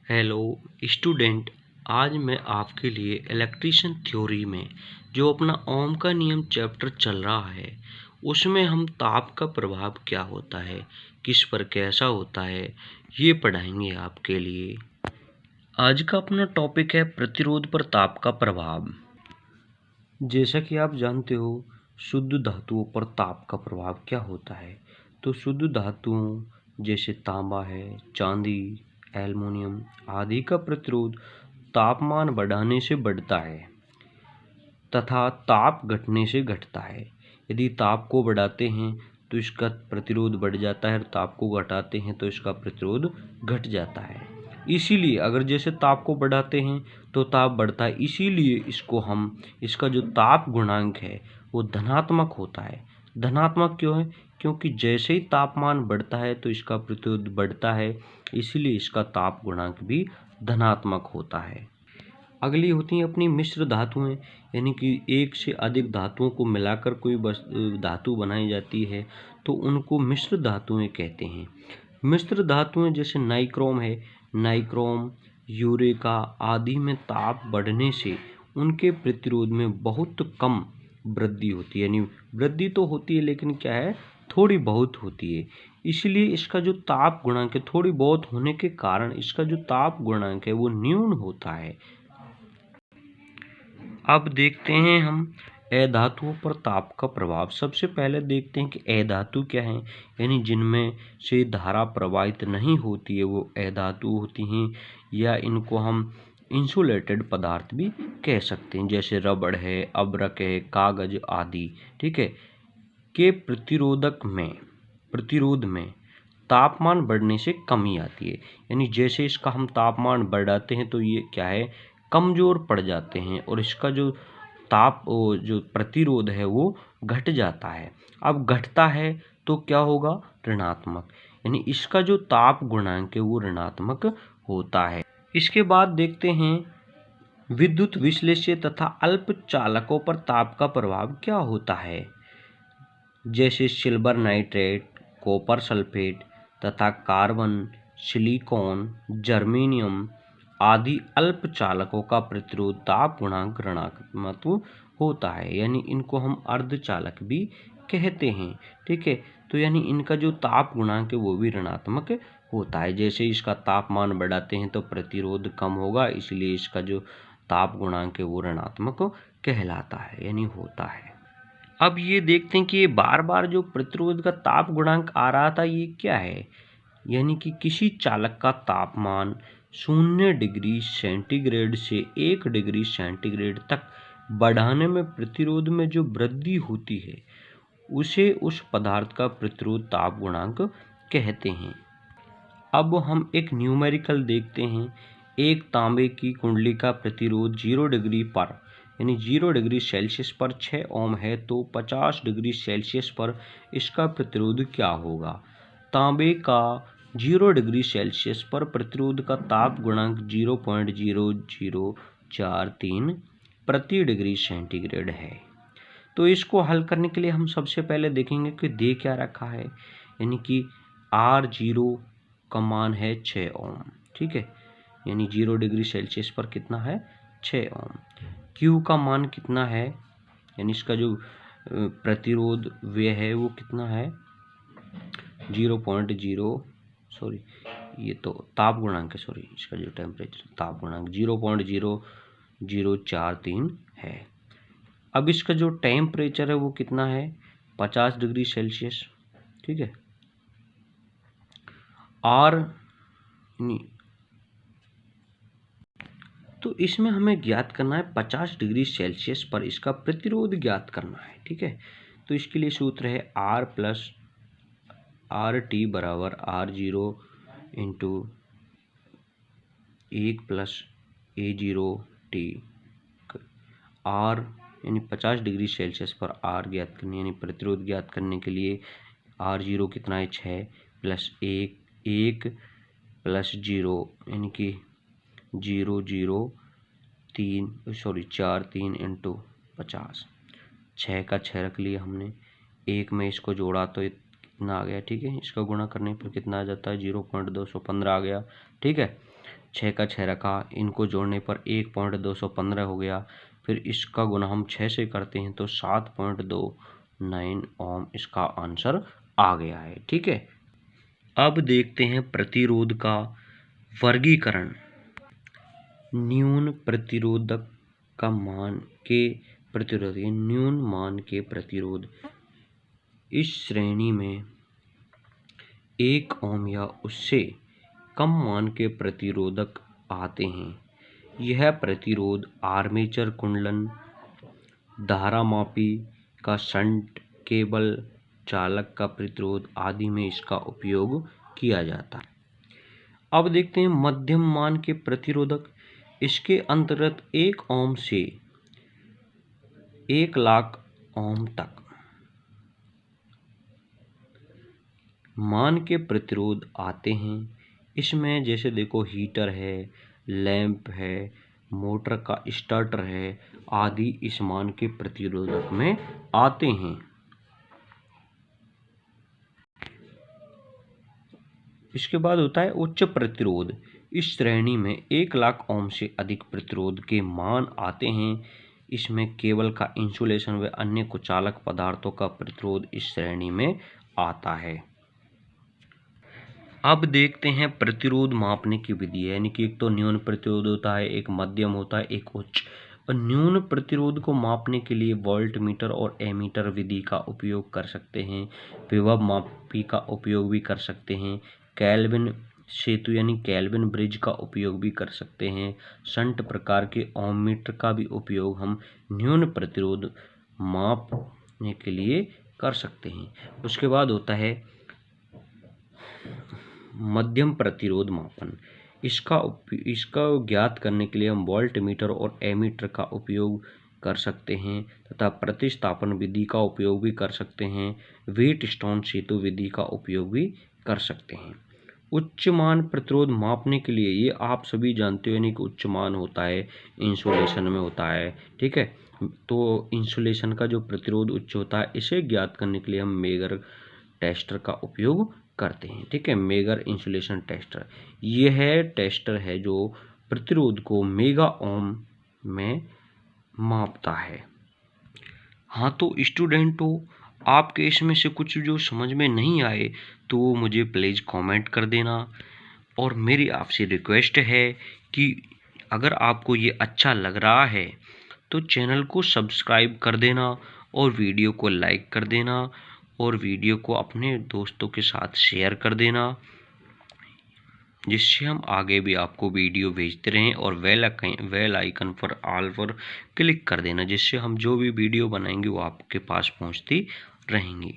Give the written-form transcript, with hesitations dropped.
Hello student. आज मैं आपके लिए इलेक्ट्रिशियन थ्योरी में जो अपना ओम का नियम चैप्टर चल रहा है उसमें हम ताप का प्रभाव क्या होता है, किस पर कैसा होता है, ये पढ़ाएंगे आपके लिए। आज का अपना टॉपिक है प्रतिरोध पर ताप का प्रभाव। जैसा कि आप जानते हो शुद्ध धातुओं पर ताप का प्रभाव क्या होता है। तो शुद्ध धातुओं जैसे तांबा है, चांदी, एल्युमिनियम आदि का प्रतिरोध तापमान बढ़ाने से बढ़ता है तथा ताप घटने से घटता है। यदि ताप को बढ़ाते हैं तो इसका प्रतिरोध बढ़ जाता है और ताप को घटाते हैं तो इसका प्रतिरोध घट जाता है। इसीलिए अगर जैसे ताप को बढ़ाते हैं तो ताप बढ़ता है, इसीलिए इसका जो ताप गुणांक है वो धनात्मक होता है। धनात्मक क्यों है? क्योंकि जैसे ही तापमान बढ़ता है तो इसका प्रतिरोध बढ़ता है, इसीलिए इसका ताप गुणांक भी धनात्मक होता है। अगली होती हैं अपनी मिश्र धातुएं, यानी कि एक से अधिक धातुओं को मिलाकर कोई धातु बनाई जाती है तो उनको मिश्र धातुएं कहते हैं। मिश्र धातुएं जैसे नाइक्रोम है, नाइक्रोम, यूरेका आदि में ताप बढ़ने से उनके प्रतिरोध में बहुत कम वृद्धि होती है। यानी वृद्धि तो होती है लेकिन क्या है, थोड़ी बहुत होती है। इसलिए इसका जो ताप गुणांक है, थोड़ी बहुत होने के कारण इसका जो ताप गुणांक है वो न्यून होता है। अब देखते हैं हम अधातुओं पर ताप का प्रभाव। सबसे पहले देखते हैं कि अधातु क्या है, यानी जिनमें से धारा प्रवाहित नहीं होती है वो अधातु होती हैं, या इनको हम इंसुलेटेड पदार्थ भी कह सकते हैं, जैसे रबड़ है, अब्रक है, कागज आदि। ठीक है, के प्रतिरोध में तापमान बढ़ने से कमी आती है। यानी जैसे इसका हम तापमान बढ़ाते हैं तो ये क्या है, कमजोर पड़ जाते हैं और इसका जो जो प्रतिरोध है वो घट जाता है। अब घटता है तो क्या होगा, ऋणात्मक, यानी इसका जो ताप गुणांक है वो ऋणात्मक होता है। इसके बाद देखते हैं विद्युत विश्लेष्य तथा अल्प चालकों पर ताप का प्रभाव क्या होता है। जैसे सिल्वर नाइट्रेट, कॉपर सल्फेट तथा कार्बन, सिलिकॉन, जर्मेनियम आदि अल्प चालकों का प्रतिरोध ताप गुणांक ऋणात्मक होता है, यानी इनको हम अर्धचालक भी कहते हैं। ठीक है, तो यानी इनका जो ताप गुणांक है वो भी ऋणात्मक होता है। जैसे इसका तापमान बढ़ाते हैं तो प्रतिरोध कम होगा, इसलिए इसका जो ताप गुणांक है वो ऋणात्मक कहलाता है, यानी होता है। अब ये देखते हैं कि ये बार बार जो प्रतिरोध का ताप गुणांक आ रहा था ये क्या है, यानी कि किसी चालक का तापमान 0 डिग्री सेंटीग्रेड से 1 डिग्री सेंटीग्रेड तक बढ़ाने में प्रतिरोध में जो वृद्धि होती है उसे उस पदार्थ का प्रतिरोध ताप गुणांक कहते हैं। अब हम एक न्यूमेरिकल देखते हैं। एक तांबे की कुंडली का प्रतिरोध 0 डिग्री पर यानी 0 डिग्री सेल्सियस पर 6 ओम है तो 50 डिग्री सेल्सियस पर इसका प्रतिरोध क्या होगा। तांबे का 0 डिग्री सेल्सियस पर प्रतिरोध का ताप गुणांक 0.0043 प्रति डिग्री सेंटीग्रेड है। तो इसको हल करने के लिए हम सबसे पहले देखेंगे कि दे क्या रखा है, यानी कि R0 का मान है 6 ओम। ठीक है, यानी 0 डिग्री सेल्सियस पर कितना है, 6 ओम। Q का मान कितना है, यानी इसका जो प्रतिरोध व्यय है वो कितना है, 0.0 सॉरी ये तो ताप गुणांक है, सॉरी इसका जो टेम्परेचर ताप गुणांक 0.0043 है। अब इसका जो टेम्परेचर है वो कितना है, 50 डिग्री सेल्सियस। ठीक है, और तो इसमें हमें ज्ञात करना है 50 डिग्री सेल्सियस पर इसका प्रतिरोध ज्ञात करना है। ठीक है, तो इसके लिए सूत्र है R प्लस आर टी बराबर R0 into 1 plus A0T। R यानी 50 डिग्री सेल्सियस पर R ज्ञात करनी, यानी प्रतिरोध ज्ञात करने के लिए R0 कितना है, 6 प्लस 1 प्लस 0 यानी कि 4 3 इंटू 50, 6 का 6 रख लिया हमने, 1 में इसको जोड़ा तो इतना आ गया। ठीक है, इसका गुणा करने पर कितना आ जाता है, 0.215 आ गया। ठीक है, 6 का 6 रखा, इनको जोड़ने पर 1.215 हो गया। फिर इसका गुना हम 6 से करते हैं तो 7.29 ओम इसका आंसर आ गया है। ठीक है, अब देखते हैं प्रतिरोध का वर्गीकरण। न्यून प्रतिरोधक का मान के प्रतिरोध, न्यून मान के प्रतिरोध इस श्रेणी में 1 ओम या उससे कम मान के प्रतिरोधक आते हैं। यह प्रतिरोध आर्मेचर कुंडलन, धारामापी का शंट केबल, चालक का प्रतिरोध आदि में इसका उपयोग किया जाता है। अब देखते हैं मध्यम मान के प्रतिरोधक। इसके अंतर्गत 1 ओम से 1 लाख ओम तक मान के प्रतिरोध आते हैं। इसमें जैसे देखो हीटर है, लैंप है, मोटर का स्टार्टर है आदि इस मान के प्रतिरोधक में आते हैं। इसके बाद होता है उच्च प्रतिरोध। इस श्रेणी में 1 लाख ओम से अधिक प्रतिरोध के मान आते हैं। इसमें केबल का इंसुलेशन व अन्य कुचालक पदार्थों का प्रतिरोध इस श्रेणी में आता है। अब देखते हैं प्रतिरोध मापने की विधि, यानी कि एक तो न्यून प्रतिरोध होता है, एक मध्यम होता है, एक उच्च। और न्यून प्रतिरोध को मापने के लिए वोल्टमीटर और एमीटर विधि का उपयोग कर सकते हैं। विभव मापी का उपयोग भी कर सकते हैं। केल्विन सेतु यानी केल्विन ब्रिज का उपयोग भी कर सकते हैं। शंट प्रकार के ओम मीटर का भी उपयोग हम न्यून प्रतिरोध मापने के लिए कर सकते हैं। उसके बाद होता है मध्यम प्रतिरोध मापन। इसका ज्ञात करने के लिए हम वोल्टमीटर और एमीटर का उपयोग कर सकते हैं तथा प्रतिस्थापन विधि का उपयोग भी कर सकते हैं। व्हीटस्टोन सेतु विधि का उपयोग भी कर सकते हैं। उच्च मान प्रतिरोध मापने के लिए ये आप सभी जानते हो, यानी कि उच्च मान होता है इंसुलेशन में होता है। ठीक है, तो इंसुलेशन का जो प्रतिरोध उच्च होता है इसे ज्ञात करने के लिए हम मेगर टेस्टर का उपयोग करते हैं। ठीक है, मेगर इंसुलेशन टेस्टर यह टेस्टर है जो प्रतिरोध को मेगा ओम में मापता है। हाँ, तो स्टूडेंटों, आपके इसमें से कुछ जो समझ में नहीं आए तो मुझे प्लीज़ कमेंट कर देना। और मेरी आपसे रिक्वेस्ट है कि अगर आपको ये अच्छा लग रहा है तो चैनल को सब्सक्राइब कर देना और वीडियो को लाइक कर देना और वीडियो को अपने दोस्तों के साथ शेयर कर देना, जिससे हम आगे भी आपको वीडियो भेजते रहें। और बेल आइकन पर ऑल पर क्लिक कर देना, जिससे हम जो भी वीडियो बनाएंगे वो आपके पास पहुंचती रहेंगी।